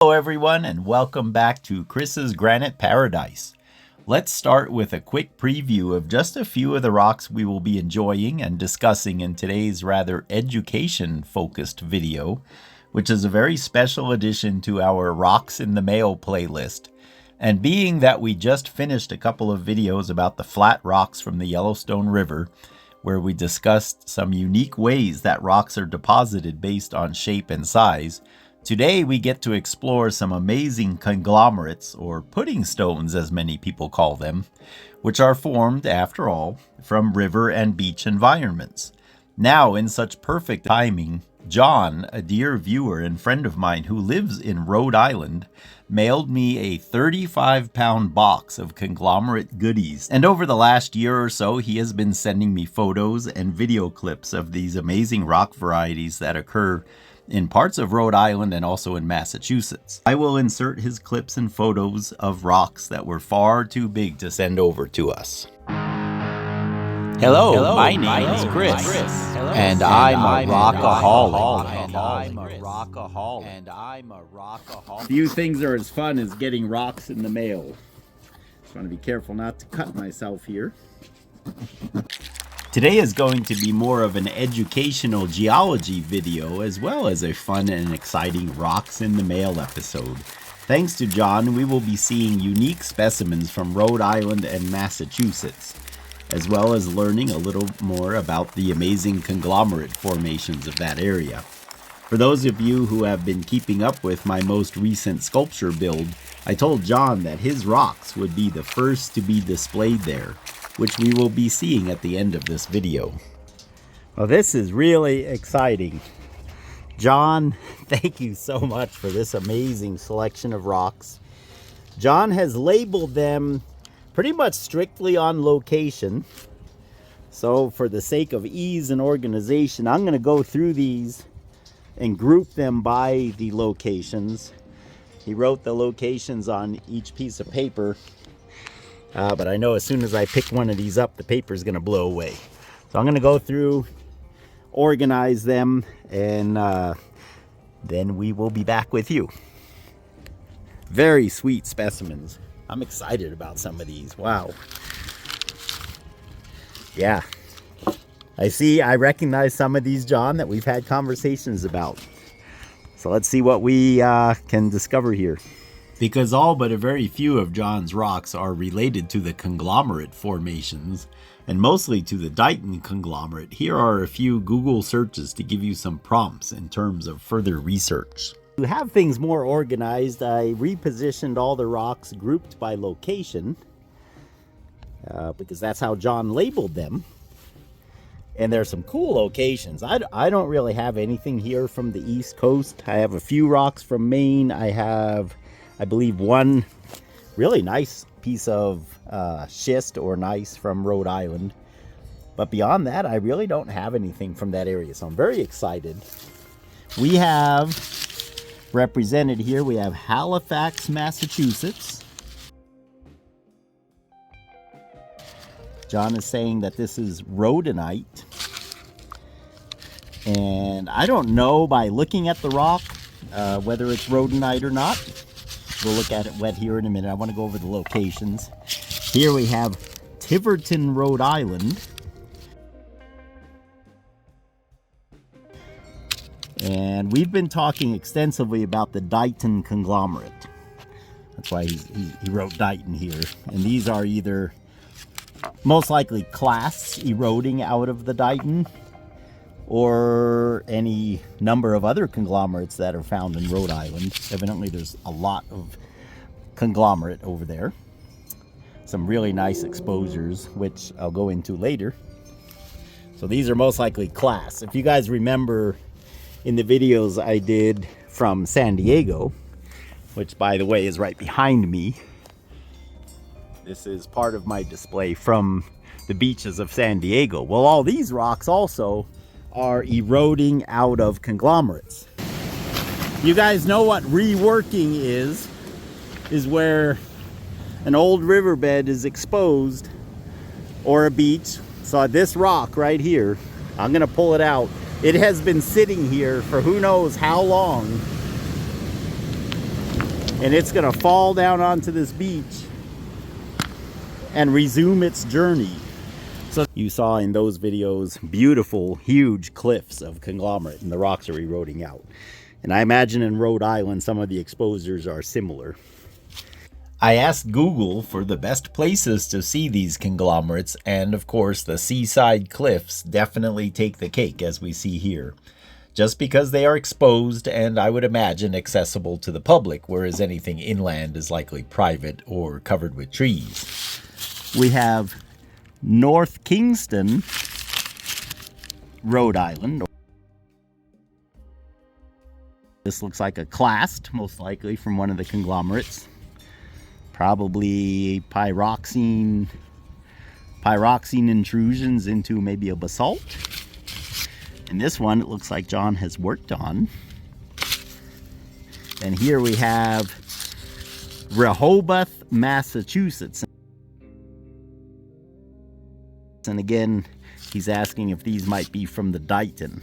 Hello everyone and welcome back to Chris's Granite Paradise. Let's start with a quick preview of just a few of the rocks we will be enjoying and discussing in today's rather education-focused video, which is a very special addition to our Rocks in the Mail playlist. And being that we just finished a couple of videos about the flat rocks from the Yellowstone River, where we discussed some unique ways that rocks are deposited based on shape and size, today we get to explore some amazing conglomerates, or puddingstones as many people call them, which are formed, after all, from river and beach environments. Now, in such perfect timing, John, a dear viewer and friend of mine who lives in Rhode Island, mailed me a 35-pound box of conglomerate goodies. And over the last year or so, he has been sending me photos and video clips of these amazing rock varieties that occur in parts of Rhode Island and also in Massachusetts. I will insert his clips and photos of rocks that were far too big to send over to us. Hello, my name is Chris, and I'm a rockaholic. Few things are as fun as getting rocks in the mail. Just want to be careful not to cut myself here. Today is going to be more of an educational geology video as well as a fun and exciting rocks in the mail episode. Thanks to John, we will be seeing unique specimens from Rhode Island and Massachusetts, as well as learning a little more about the amazing conglomerate formations of that area. For those of you who have been keeping up with my most recent sculpture build, I told John that his rocks would be the first to be displayed there, which we will be seeing at the end of this video. Well, this is really exciting. John, thank you so much for this amazing selection of rocks. John has labeled them pretty much strictly on location. So for the sake of ease and organization, I'm going to go through these and group them by the locations. He wrote the locations on each piece of paper, but I know as soon as I pick one of these up, the paper is going to blow away. So I'm going to go through, organize them, and then we will be back with you. Very sweet specimens. I'm excited about some of these. Wow. Yeah. I recognize some of these, John, that we've had conversations about. So let's see what we can discover here. Because all but a very few of John's rocks are related to the conglomerate formations, and mostly to the Dighton Conglomerate, here are a few Google searches to give you some prompts in terms of further research. To have things more organized, I repositioned all the rocks grouped by location, because that's how John labeled them. And there's some cool locations. I don't really have anything here from the East Coast. I have a few rocks from Maine. I have, I believe, one really nice piece of schist or gneiss from Rhode Island. But beyond that, I really don't have anything from that area. So I'm very excited. We have represented here, we have Halifax, Massachusetts. John is saying that this is rhodonite. And I don't know by looking at the rock whether it's rhodonite or not. We'll look at it wet here in a minute. I want to go over the locations. Here we have Tiverton, Rhode Island. And we've been talking extensively about the Dighton Conglomerate. That's why he wrote Dighton here. And these are either most likely clasts eroding out of the Dighton, or any number of other conglomerates that are found in Rhode Island. Evidently there's a lot of conglomerate over there. Some really nice exposures, which I'll go into later. So these are most likely clasts. If you guys remember in the videos I did from San Diego, which by the way is right behind me, this is part of my display from the beaches of San Diego. Well, all these rocks also are eroding out of conglomerates. You guys know what reworking is where an old riverbed is exposed, or a beach. So this rock right here, I'm gonna pull it out. It has been sitting here for who knows how long. and it's gonna fall down onto this beach and resume its journey. So you saw in those videos beautiful, huge cliffs of conglomerate, and the rocks are eroding out. And I imagine in Rhode Island some of the exposures are similar. I asked Google for the best places to see these conglomerates, and of course the seaside cliffs definitely take the cake, as we see here. Just because they are exposed and I would imagine accessible to the public, whereas anything inland is likely private or covered with trees. We have North Kingston, Rhode Island. This looks like a clast, most likely from one of the conglomerates. Probably pyroxene intrusions into maybe a basalt. And this one, it looks like John has worked on. And here we have Rehoboth, Massachusetts. And again, he's asking if these might be from the Dighton.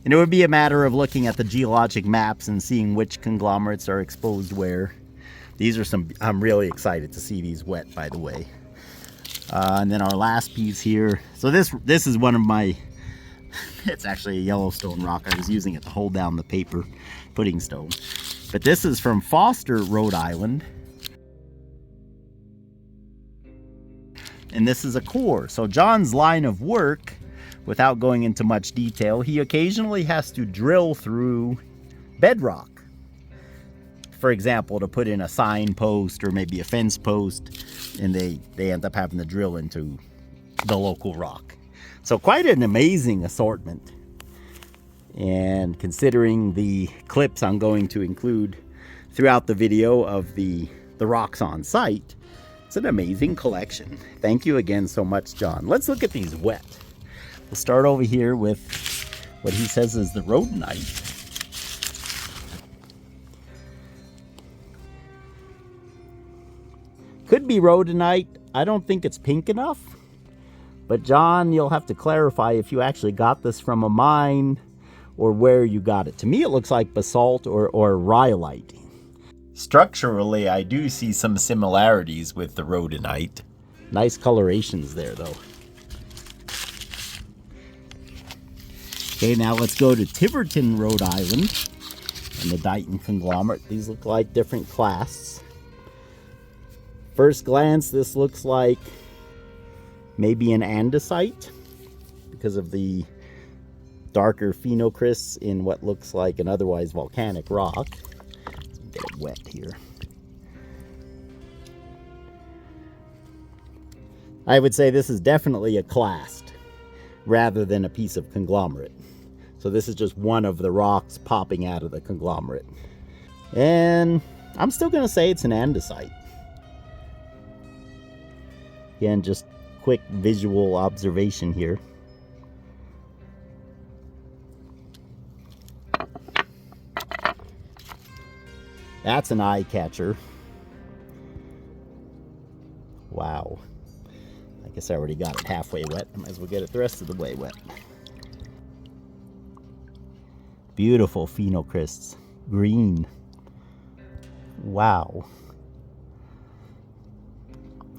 And it would be a matter of looking at the geologic maps and seeing which conglomerates are exposed where. These are some, I'm really excited to see these wet, by the way. And then our last piece here. So this is one of my, it's actually a Yellowstone rock. I was using it to hold down the paper, Puddingstone. But this is from Foster, Rhode Island. And this is a core. So John's line of work, without going into much detail, he occasionally has to drill through bedrock. For example, to put in a sign post or maybe a fence post, and they end up having to drill into the local rock. So quite an amazing assortment. And considering the clips I'm going to include throughout the video of the rocks on site, it's an amazing collection. Thank you again so much, John. Let's look at these wet. We'll start over here with what he says is the rhodonite. Could be rhodonite. I don't think it's pink enough. But John, you'll have to clarify if you actually got this from a mine or where you got it. To me, it looks like basalt or rhyolite. Structurally, I do see some similarities with the rhodonite. Nice colorations there, though. Okay, now let's go to Tiverton, Rhode Island, and the Dighton Conglomerate. These look like different clasts. First glance, this looks like maybe an andesite because of the darker phenocrysts in what looks like an otherwise volcanic rock. Let's get it wet here. I would say this is definitely a clast rather than a piece of conglomerate. So this is just one of the rocks popping out of the conglomerate. And I'm still going to say it's an andesite. Again, just quick visual observation here. That's an eye catcher. Wow. I guess I already got it halfway wet. I might as well get it the rest of the way wet. Beautiful phenocrysts. Green. Wow.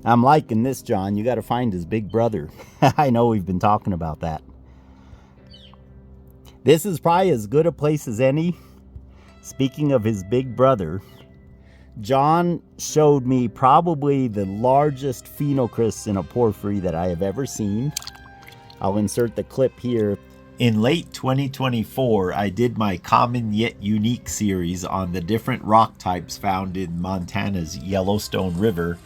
I'm liking this, John. You got to find his big brother. I know we've been talking about that. This is probably as good a place as any. Speaking of his big brother, John showed me probably the largest phenocrysts in a porphyry that I have ever seen. I'll insert the clip here. In late 2024, I did my Common Yet Unique series on the different rock types found in Montana's Yellowstone River.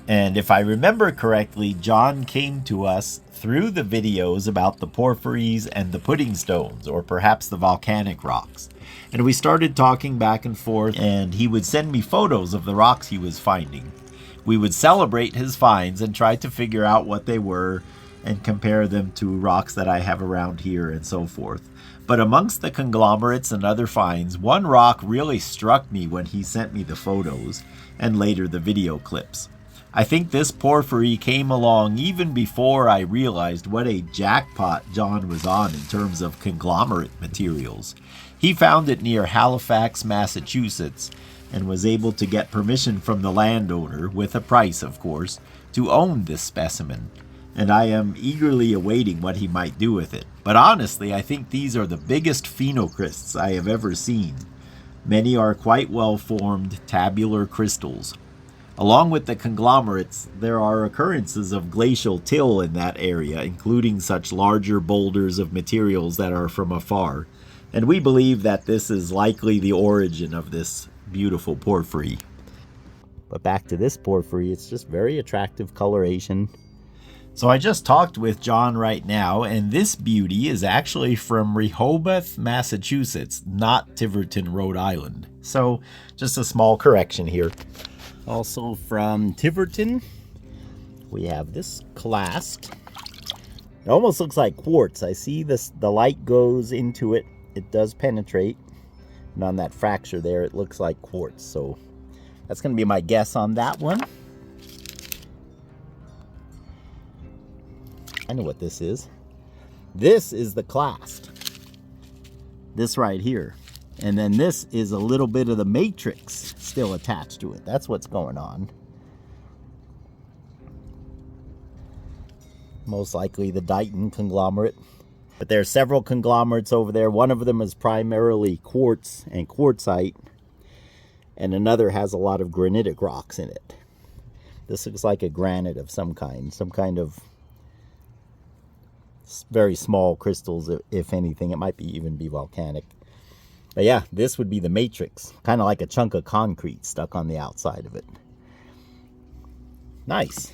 And if I remember correctly, John came to us through the videos about the porphyries and the puddingstones, or perhaps the volcanic rocks. And we started talking back and forth, and he would send me photos of the rocks he was finding. We would celebrate his finds and try to figure out what they were and compare them to rocks that I have around here and so forth. But amongst the conglomerates and other finds, one rock really struck me when he sent me the photos and later the video clips. I think this porphyry came along even before I realized what a jackpot John was on in terms of conglomerate materials. He found it near Halifax, Massachusetts, and was able to get permission from the landowner, with a price of course, to own this specimen. And I am eagerly awaiting what he might do with it. But honestly, I think these are the biggest phenocrysts I have ever seen. Many are quite well formed tabular crystals. Along with the conglomerates, there are occurrences of glacial till in that area, including such larger boulders of materials that are from afar. And we believe that this is likely the origin of this beautiful porphyry. But back to this porphyry, it's just very attractive coloration. So I just talked with John right now, and this beauty is actually from Rehoboth, Massachusetts, not Tiverton, Rhode Island. So just a small correction here. Also from Tiverton, we have this clast. It almost looks like quartz. I see this, the light goes into it. It does penetrate. And on that fracture there, it looks like quartz. So that's going to be my guess on that one. I know what this is. This is the clast. This right here. And then this is a little bit of the matrix still attached to it. That's what's going on. Most likely the Dighton Conglomerate. But there are several conglomerates over there. One of them is primarily quartz and quartzite. And another has a lot of granitic rocks in it. This looks like a granite of some kind of very small crystals, if anything. It might even be volcanic. But yeah, this would be the matrix. Kind of like a chunk of concrete stuck on the outside of it. Nice.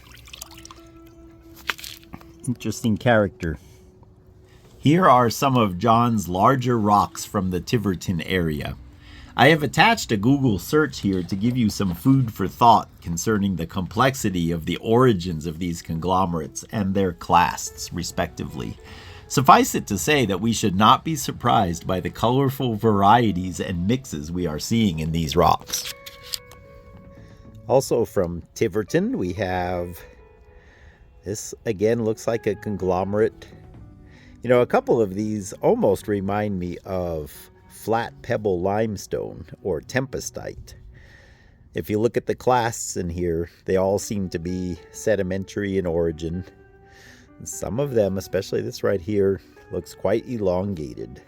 Interesting character. Here are some of John's larger rocks from the Tiverton area. I have attached a Google search here to give you some food for thought concerning the complexity of the origins of these conglomerates and their clasts, respectively. Suffice it to say that we should not be surprised by the colorful varieties and mixes we are seeing in these rocks. Also from Tiverton, we have this, again, looks like a conglomerate. You know, a couple of these almost remind me of flat pebble limestone or tempestite. If you look at the clasts in here, they all seem to be sedimentary in origin. Some of them, especially this right here, looks quite elongated.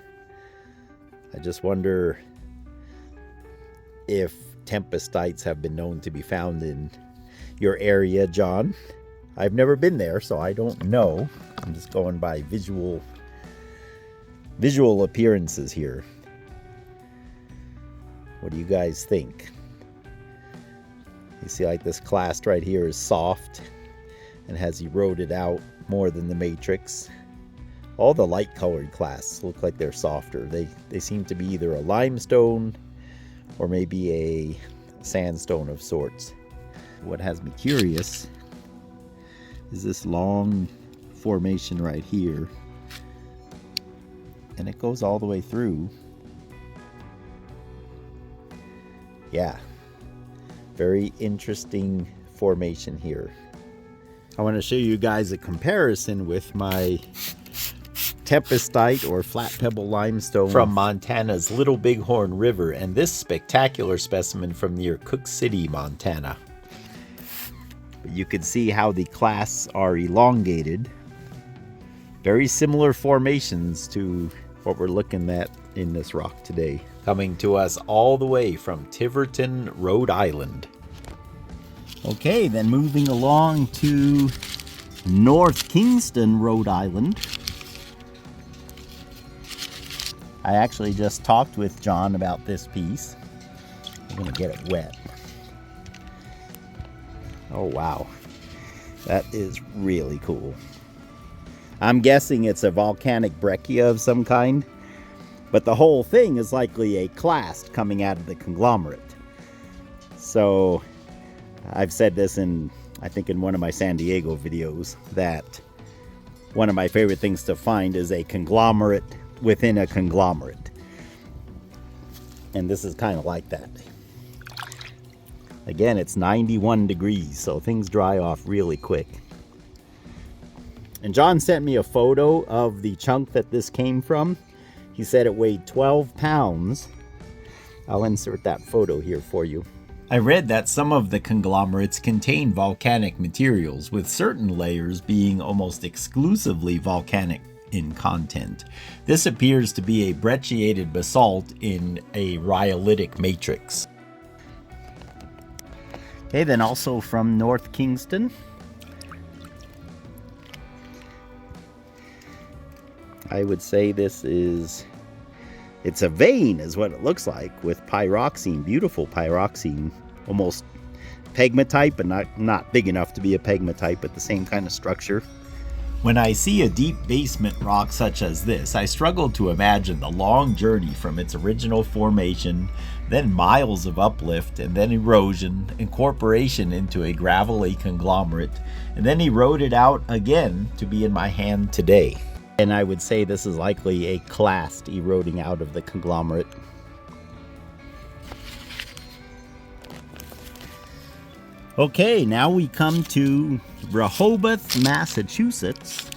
I just wonder if tempestites have been known to be found in your area, John. I've never been there, so I don't know. I'm just going by visual appearances here. What do you guys think? You see, like, this clast right here is soft and has eroded out more than the matrix. All the light colored clasts look like they're softer. They seem to be either a limestone or maybe a sandstone of sorts. What has me curious is this long formation right here, and it goes all the way through. Yeah, very interesting formation here. I want to show you guys a comparison with my tempestite or flat pebble limestone from Montana's Little Bighorn River and this spectacular specimen from near Cook City, Montana. But you can see how the clasts are elongated. Very similar formations to what we're looking at in this rock today. Coming to us all the way from Tiverton, Rhode Island. Okay, then moving along to North Kingston, Rhode Island. I actually just talked with John about this piece. I'm gonna get it wet. Oh wow, that is really cool. I'm guessing it's a volcanic breccia of some kind, but the whole thing is likely a clast coming out of the conglomerate. So I've said this I think in one of my San Diego videos, that one of my favorite things to find is a conglomerate within a conglomerate. And this is kind of like that. Again, it's 91 degrees, so things dry off really quick. And John sent me a photo of the chunk that this came from. He said it weighed 12 pounds. I'll insert that photo here for you. I read that some of the conglomerates contain volcanic materials, with certain layers being almost exclusively volcanic in content. This appears to be a brecciated basalt in a rhyolitic matrix. Okay, then also from North Kingston, I would say this is, it's a vein is what it looks like, with pyroxene, beautiful pyroxene, almost pegmatite, but not big enough to be a pegmatite, but the same kind of structure. When I see a deep basement rock such as this, I struggle to imagine the long journey from its original formation, then miles of uplift, and then erosion, incorporation into a gravelly conglomerate, and then eroded out again to be in my hand today. And I would say this is likely a clast eroding out of the conglomerate. Okay, now we come to Rehoboth, Massachusetts.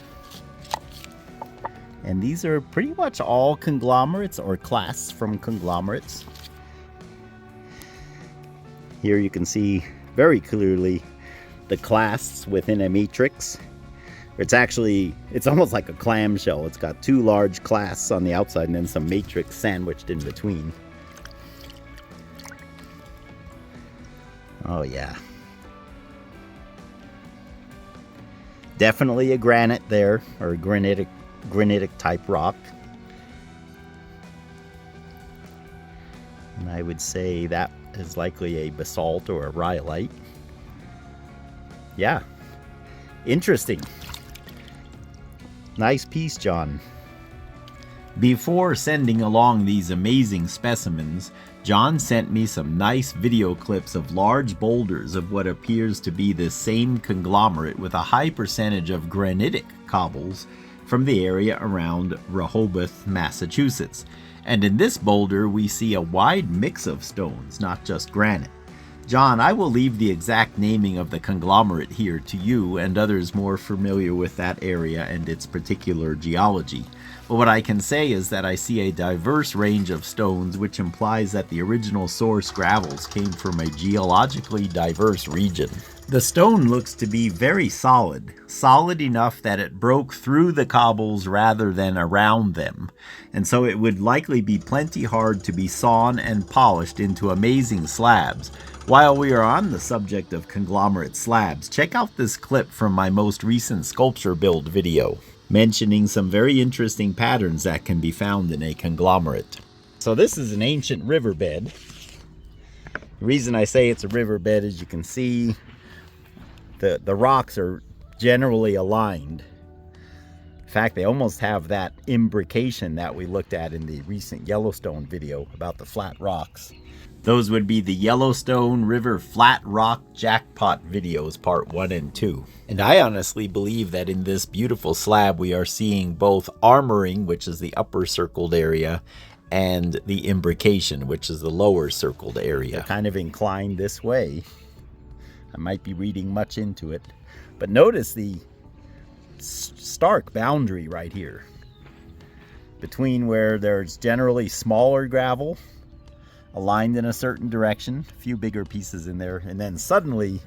And these are pretty much all conglomerates or clasts from conglomerates. Here you can see very clearly the clasts within a matrix. It's almost like a clamshell. It's got two large clasts on the outside and then some matrix sandwiched in between. Oh yeah. Definitely a granite there, or a granitic type rock. And I would say that is likely a basalt or a rhyolite. Yeah. Interesting. Nice piece, John. Before sending along these amazing specimens, John sent me some nice video clips of large boulders of what appears to be the same conglomerate with a high percentage of granitic cobbles from the area around Rehoboth, Massachusetts. And in this boulder, we see a wide mix of stones, not just granite. John, I will leave the exact naming of the conglomerate here to you and others more familiar with that area and its particular geology. But what I can say is that I see a diverse range of stones, which implies that the original source gravels came from a geologically diverse region. The stone looks to be very solid enough that it broke through the cobbles rather than around them, and so it would likely be plenty hard to be sawn and polished into amazing slabs. While we are on the subject of conglomerate slabs, check out this clip from my most recent sculpture build video, mentioning some very interesting patterns that can be found in a conglomerate. So this is an ancient riverbed. The reason I say it's a riverbed is you can see the rocks are generally aligned. In fact, they almost have that imbrication that we looked at in the recent Yellowstone video about the flat rocks. Those would be the Yellowstone River Flat Rock Jackpot videos, part 1 and 2. And I honestly believe that in this beautiful slab we are seeing both armoring, which is the upper circled area, and the imbrication, which is the lower circled area. They're kind of inclined this way. I might be reading much into it. But notice the stark boundary right here between where there's generally smaller gravel aligned in a certain direction, a few bigger pieces in there, and then suddenly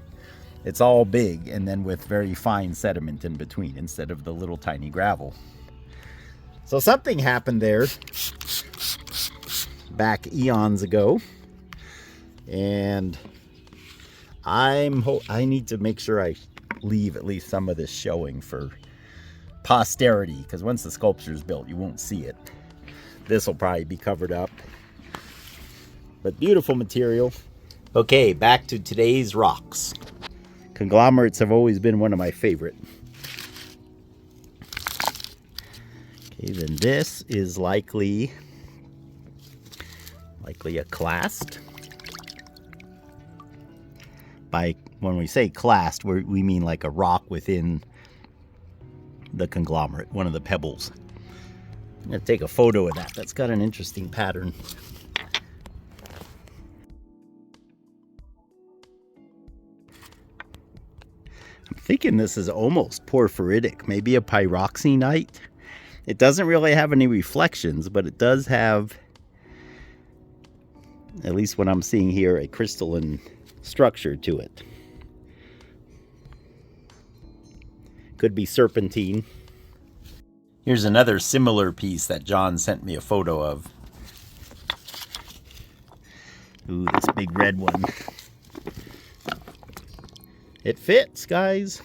it's all big and then with very fine sediment in between instead of the little tiny gravel. So something happened there back eons ago, and I need to make sure I leave at least some of this showing for posterity, because once the sculpture is built you won't see it. This will probably be covered up. But beautiful material. Okay, back to today's rocks. Conglomerates have always been one of my favorite. Okay, then this is likely a clast. When we say clast, we mean like a rock within the conglomerate, one of the pebbles. I'm going to take a photo of that. That's got an interesting pattern. I'm thinking this is almost porphyritic, maybe a pyroxenite. It doesn't really have any reflections, but it does have at least what I'm seeing here, a crystalline structure to it. Could be serpentine. Here's another similar piece that John sent me a photo of. Ooh, this big red one. It fits, guys.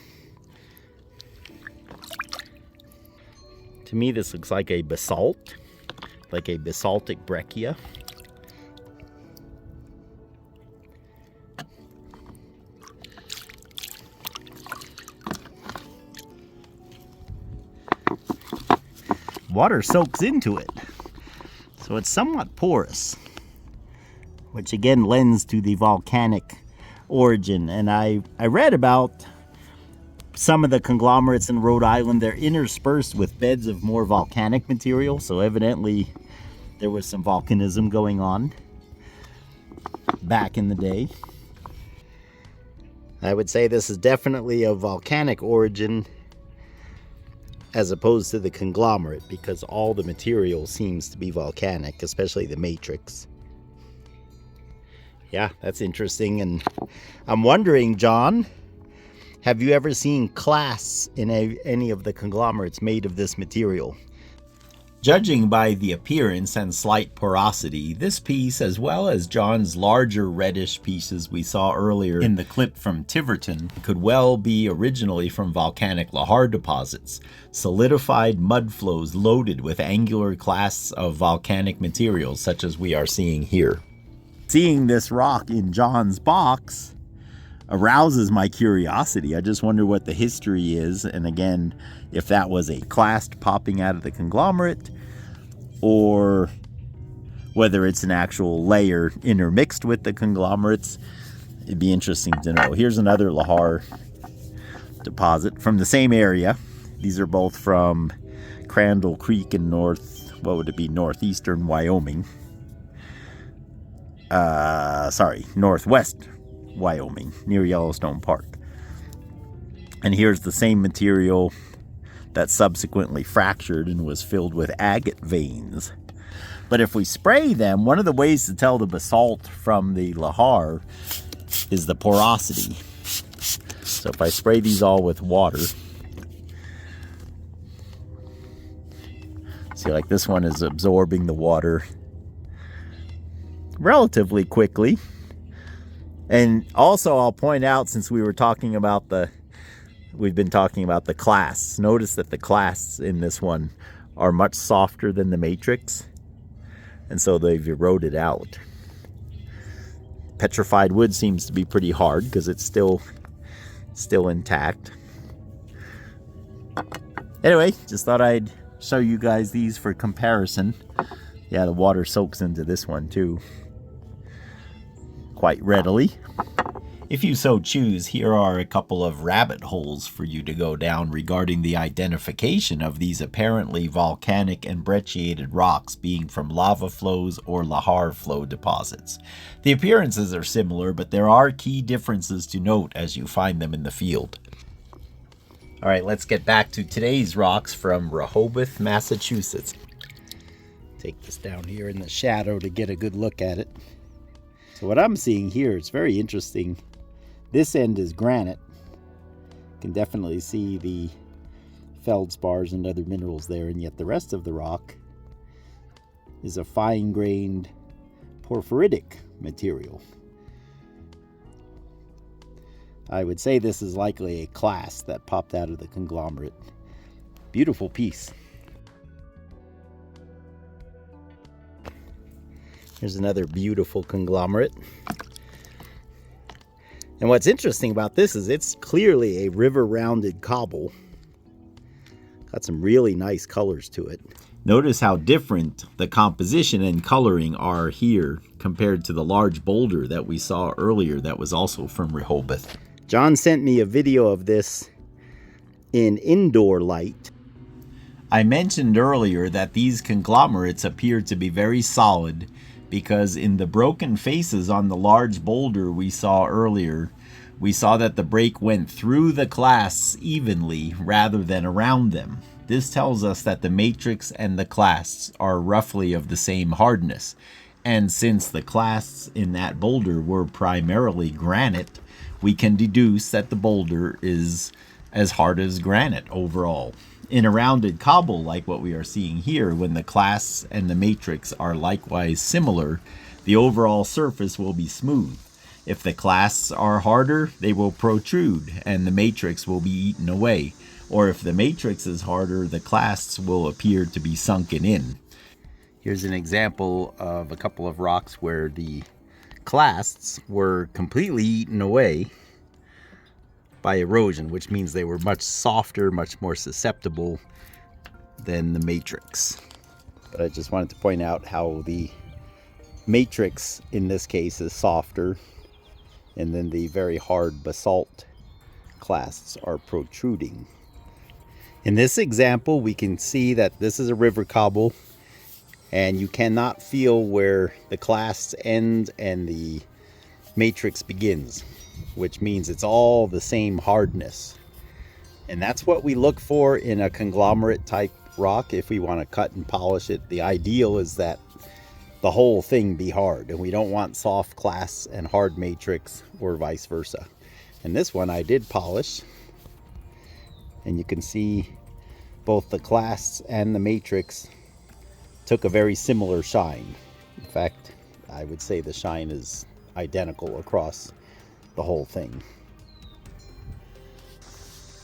To me, this looks like a basalt, like a basaltic breccia. Water soaks into it, so it's somewhat porous, which again lends to the volcanic origin. And I read about some of the conglomerates in Rhode Island. They're interspersed with beds of more volcanic material, so evidently there was some volcanism going on back in the day. I would say this is definitely of volcanic origin as opposed to the conglomerate, because all the material seems to be volcanic, especially the matrix. Yeah, that's interesting. And I'm wondering, John, have you ever seen clasts in any of the conglomerates made of this material? Judging by the appearance and slight porosity, this piece, as well as John's larger reddish pieces we saw earlier in the clip from Tiverton, could well be originally from volcanic lahar deposits, solidified mud flows loaded with angular clasts of volcanic materials such as we are seeing here. Seeing this rock in John's box arouses my curiosity. I just wonder what the history is, and again, if that was a clast popping out of the conglomerate, or whether it's an actual layer intermixed with the conglomerates. It'd be interesting to know. Here's another lahar deposit from the same area. These are both from Crandall Creek in northeastern Wyoming. Northwest Wyoming, near Yellowstone Park. And here's the same material that subsequently fractured and was filled with agate veins. But if we spray them, one of the ways to tell the basalt from the lahar is the porosity. So if I spray these all with water, see, like this one is absorbing the water relatively quickly. And also I'll point out, since we've been talking about the clasts, notice that the clasts in this one are much softer than the matrix, and so they've eroded out. Petrified wood seems to be pretty hard because it's still intact. Anyway, just thought I'd show you guys these for comparison. Yeah, the water soaks into this one too quite readily. If you so choose, here are a couple of rabbit holes for you to go down regarding the identification of these apparently volcanic and brecciated rocks being from lava flows or lahar flow deposits. The appearances are similar, but there are key differences to note as you find them in the field. All right, let's get back to today's rocks from Rehoboth, Massachusetts. Take this down here in the shadow to get a good look at it. So what I'm seeing here, it's very interesting. This end is granite. You can definitely see the feldspars and other minerals there, and yet the rest of the rock is a fine-grained porphyritic material. I would say this is likely a clast that popped out of the conglomerate. Beautiful piece. Here's another beautiful conglomerate. And what's interesting about this is it's clearly a river-rounded cobble. Got some really nice colors to it. Notice how different the composition and coloring are here compared to the large boulder that we saw earlier that was also from Rehoboth. John sent me a video of this in indoor light. I mentioned earlier that these conglomerates appear to be very solid because in the broken faces on the large boulder we saw earlier, we saw that the break went through the clasts evenly rather than around them. This tells us that the matrix and the clasts are roughly of the same hardness. And since the clasts in that boulder were primarily granite, we can deduce that the boulder is as hard as granite overall. In a rounded cobble like what we are seeing here, when the clasts and the matrix are likewise similar, the overall surface will be smooth. If the clasts are harder, they will protrude and the matrix will be eaten away. Or if the matrix is harder, the clasts will appear to be sunken in. Here's an example of a couple of rocks where the clasts were completely eaten away by erosion, which means they were much softer, much more susceptible than the matrix. But I just wanted to point out how the matrix in this case is softer, and then the very hard basalt clasts are protruding. In this example, we can see that this is a river cobble, and you cannot feel where the clasts end and the matrix begins, which means it's all the same hardness. And that's what we look for in a conglomerate type rock if we want to cut and polish it. The ideal is that the whole thing be hard, and we don't want soft clasts and hard matrix or vice versa. And this one I did polish, and you can see both the clasts and the matrix took a very similar shine. In fact, I would say the shine is identical across the whole thing.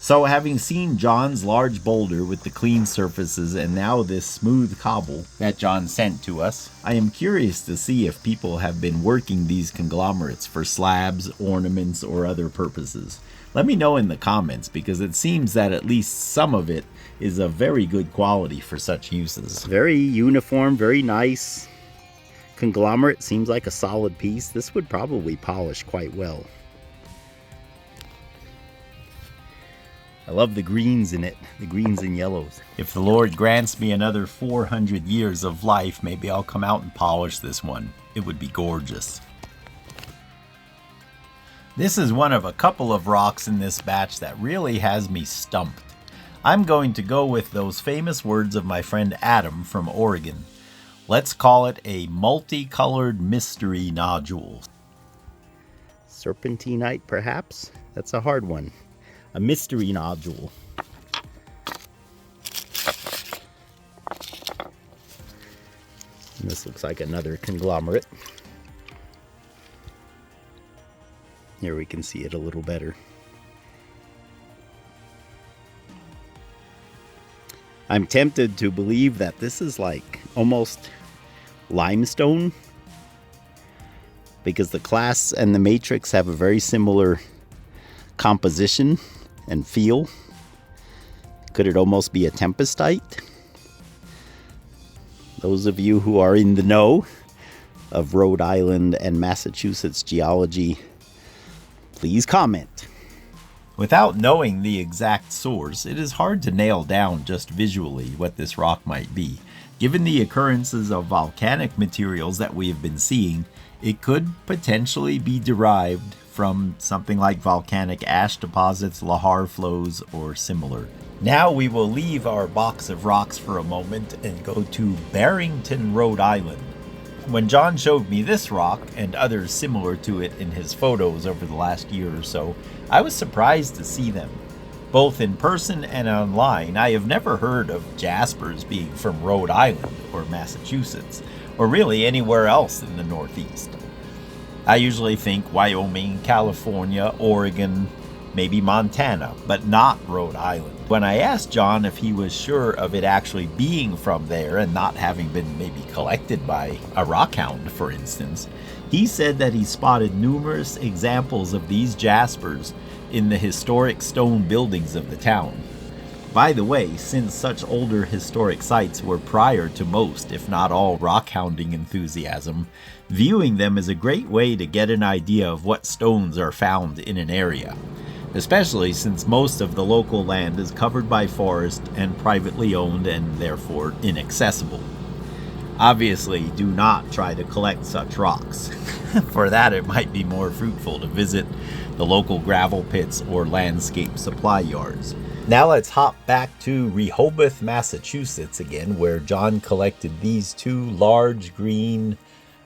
So having seen John's large boulder with the clean surfaces and now this smooth cobble that John sent to us, I am curious to see if people have been working these conglomerates for slabs, ornaments, or other purposes. Let me know in the comments, because it seems that at least some of it is of very good quality for such uses. Very uniform, very nice. Conglomerate seems like a solid piece. This would probably polish quite well. I love the greens in it, the greens and yellows. If the Lord grants me another 400 years of life, maybe I'll come out and polish this one. It would be gorgeous. This is one of a couple of rocks in this batch that really has me stumped. I'm going to go with those famous words of my friend Adam from Oregon. Let's call it a multicolored mystery nodule. Serpentinite, perhaps? That's a hard one. A mystery nodule. And this looks like another conglomerate. Here we can see it a little better. I'm tempted to believe that this is like almost limestone, because the clasts and the matrix have a very similar composition and feel. Could it almost be a tempestite? Those of you who are in the know of Rhode Island and Massachusetts geology, please comment. Without knowing the exact source, it is hard to nail down just visually what this rock might be. Given the occurrences of volcanic materials that we have been seeing, it could potentially be derived from something like volcanic ash deposits, lahar flows, or similar. Now we will leave our box of rocks for a moment and go to Barrington, Rhode Island. When John showed me this rock and others similar to it in his photos over the last year or so, I was surprised to see them. Both in person and online, I have never heard of Jaspers being from Rhode Island or Massachusetts, or really anywhere else in the Northeast. I usually think Wyoming, California, Oregon, maybe Montana, but not Rhode Island. When I asked John if he was sure of it actually being from there and not having been maybe collected by a rockhound, for instance, he said that he spotted numerous examples of these jaspers in the historic stone buildings of the town. By the way, since such older historic sites were prior to most, if not all, rockhounding enthusiasm, viewing them is a great way to get an idea of what stones are found in an area, especially since most of the local land is covered by forest and privately owned and therefore inaccessible. Obviously, do not try to collect such rocks. For that, it might be more fruitful to visit the local gravel pits or landscape supply yards. Now let's hop back to Rehoboth, Massachusetts again, where John collected these two large green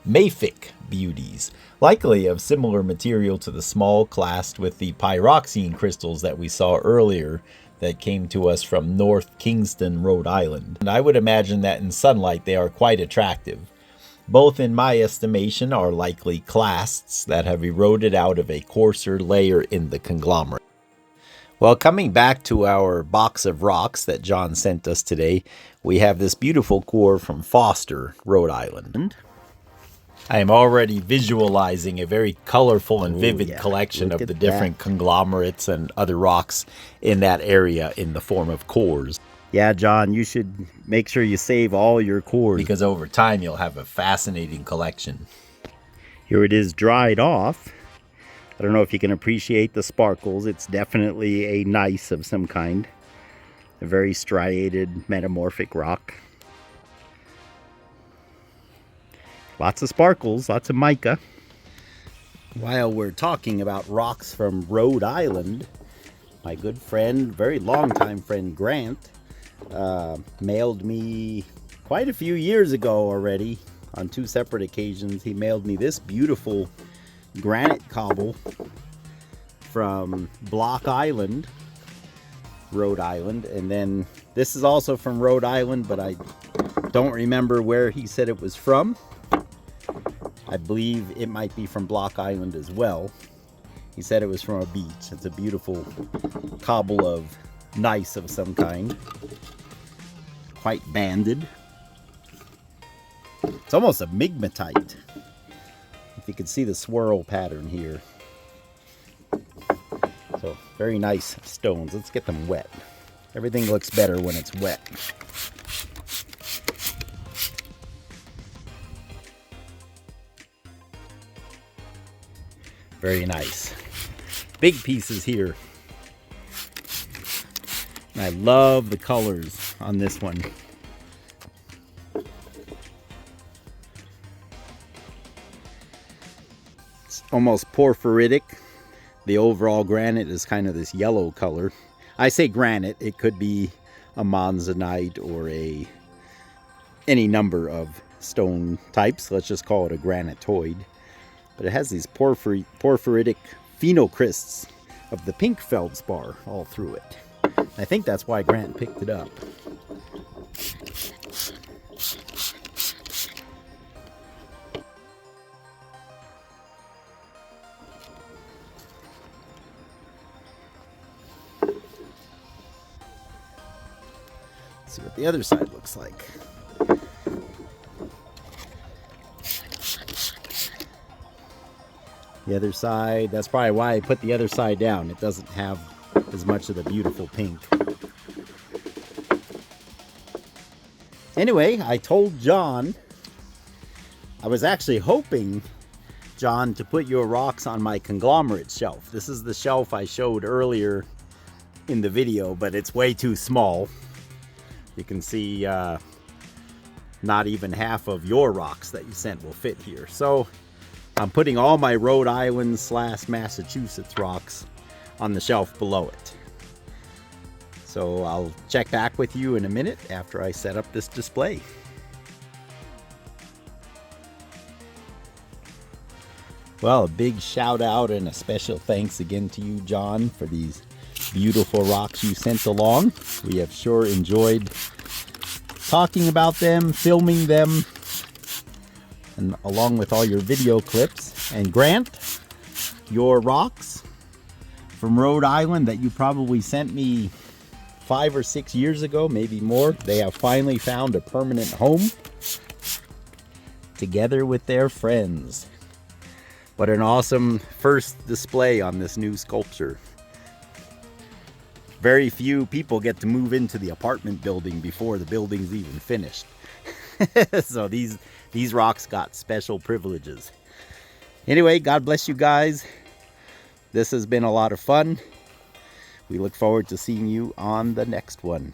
mafic beauties, likely of similar material to the small clast with the pyroxene crystals that we saw earlier that came to us from North Kingston, Rhode Island. And I would imagine that in sunlight they are quite attractive. Both, in my estimation, are likely clasts that have eroded out of a coarser layer in the conglomerate. Well, coming back to our box of rocks that John sent us today, we have this beautiful core from Foster, Rhode Island. I am already visualizing a very colorful and vivid collection of the different conglomerates and other rocks in that area in the form of cores. Yeah, John, you should make sure you save all your cores, because over time you'll have a fascinating collection. Here it is dried off. I don't know if you can appreciate the sparkles. It's definitely a gneiss of some kind. A very striated metamorphic rock. Lots of sparkles, lots of mica. While we're talking about rocks from Rhode Island, my good friend, very long-time friend Grant, mailed me quite a few years ago already, on 2 separate occasions. He mailed me this beautiful granite cobble from Block Island, Rhode Island. And then this is also from Rhode Island, but I don't remember where he said it was from. I believe it might be from Block Island as well. He said it was from a beach. It's a beautiful cobble of gneiss of some kind. Quite banded. It's almost a migmatite. If you can see the swirl pattern here. So, very nice stones. Let's get them wet. Everything looks better when it's wet. Very nice. Big pieces here. And I love the colors on this one. It's almost porphyritic. The overall granite is kind of this yellow color. I say granite, it could be a monzonite or any number of stone types. Let's just call it a granitoid. But it has these porphyritic phenocrysts of the pink feldspar all through it. I think that's why Grant picked it up. Let's see what the other side looks like. The other side, that's probably why I put the other side down. It doesn't have as much of the beautiful pink. Anyway, I told John, I was actually hoping, John, to put your rocks on my conglomerate shelf. This is the shelf I showed earlier in the video, but it's way too small. You can see not even half of your rocks that you sent will fit here. So I'm putting all my Rhode Island / Massachusetts rocks on the shelf below it. So I'll check back with you in a minute after I set up this display. Well, a big shout out and a special thanks again to you, John, for these beautiful rocks you sent along. We have sure enjoyed talking about them, filming them, and along with all your video clips. And Grant, your rocks from Rhode Island that you probably sent me 5 or 6 years ago, maybe more, they have finally found a permanent home together with their friends. What an awesome first display on this new sculpture. Very few people get to move into the apartment building before the building's even finished. So these rocks got special privileges. Anyway, God bless you guys. This has been a lot of fun. We look forward to seeing you on the next one.